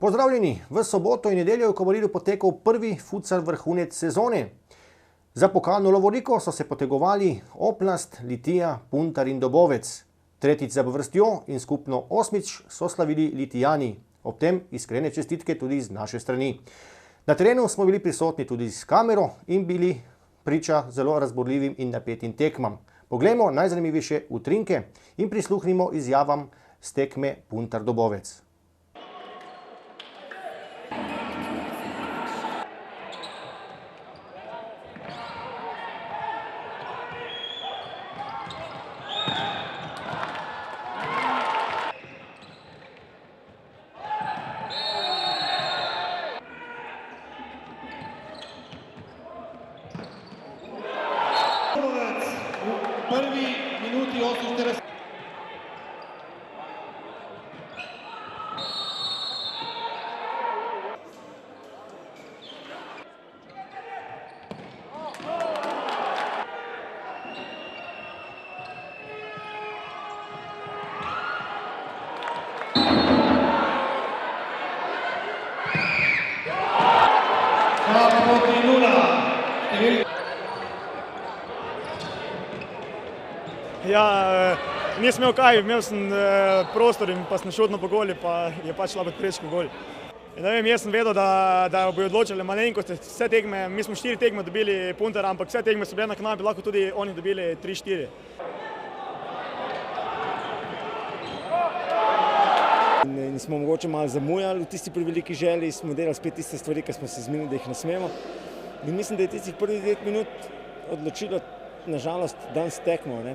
Pozdravljeni! V soboto in nedeljo je v Kobaridu potekal prvi futsal vrhunec sezone. Za pokalno lovoriko so se potegovali Oplast, Litija, Puntar in Dobovec. Tretjič zapovrstjo in skupno osmič so slavili Litijani. Ob tem iskrene čestitke tudi z naše strani. Na terenu smo bili prisotni tudi s kamero in bili priča zelo razburljivim in napetim tekmam. Poglejmo najzanimivejše utrinke in prisluhnimo izjavam s tekme Puntar Dobovec. V prvi minuti 48. Proti 0. Ja, nisem imel kaj, imel sem prostor in pa sem šutno po goli, pa je pač šla pod prečko gol. Jaz sem vedel, da bojo odločili malenkosti, vse tekme, mi smo 4 tekme dobili Puntar, ampak vse tekme so bile na kanal, bi lahko tudi oni dobili 3-4. In smo mogoče malo zamujali v tisti preveliki želji, smo delali spet tiste stvari, ki smo se zmenili, da jih ne smemo. In mislim, da je tistih prvih 9 minut odločilo, nažalost, danes tekmo. V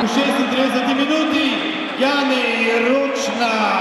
36 minuti Jani Ručna.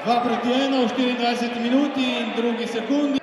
2:1 v 24 minuti in 2 sekundi.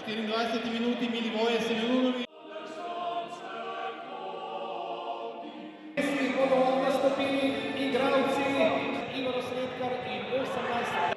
V 24 minuti Milivoje Semenovič. Bodo nastopili igralci Igor Sredkar in 18.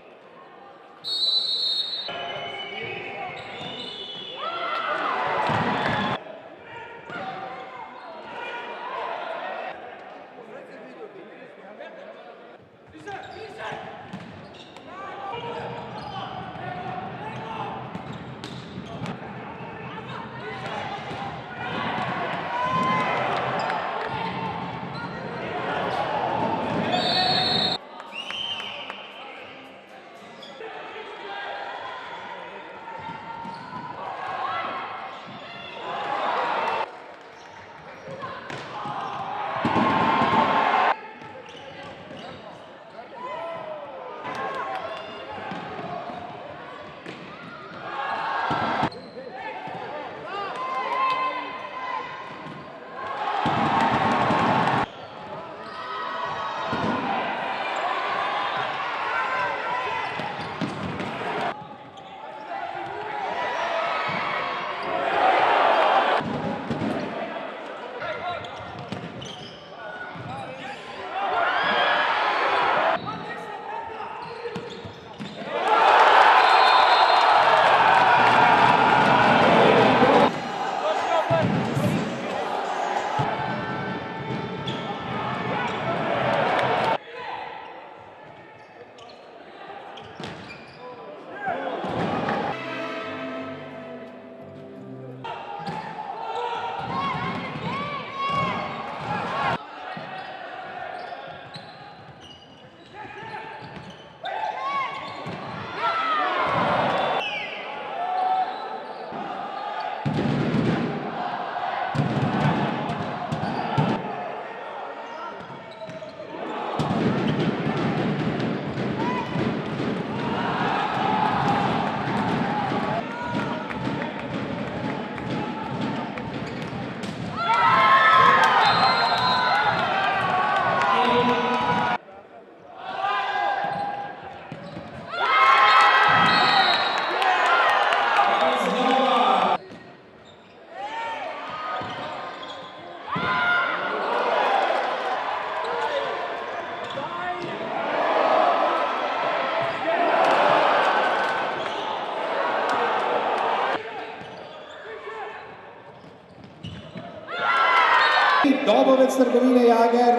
Dobovec Trgovine Jager.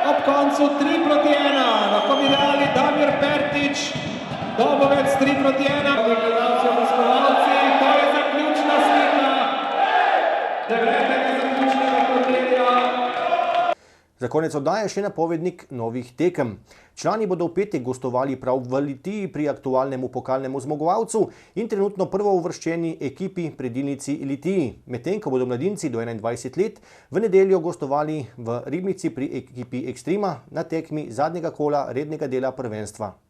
Ob koncu 3:1, lahko bi dali Damir Pertič, Dobovec 3:1. Gledalci, obiskovalci, to je zaključna slika 9. zaključnega turnirja. Za konec oddaje še napovednik novih tekem. Člani bodo v petek gostovali prav v Litiji pri aktualnemu pokalnemu zmagovalcu in trenutno prvouvrščeni ekipi predilnici Litiji, medtem ko bodo mladinci do 21 let v nedeljo gostovali v Ribnici pri ekipi Ekstrema na tekmi zadnjega kola rednega dela prvenstva.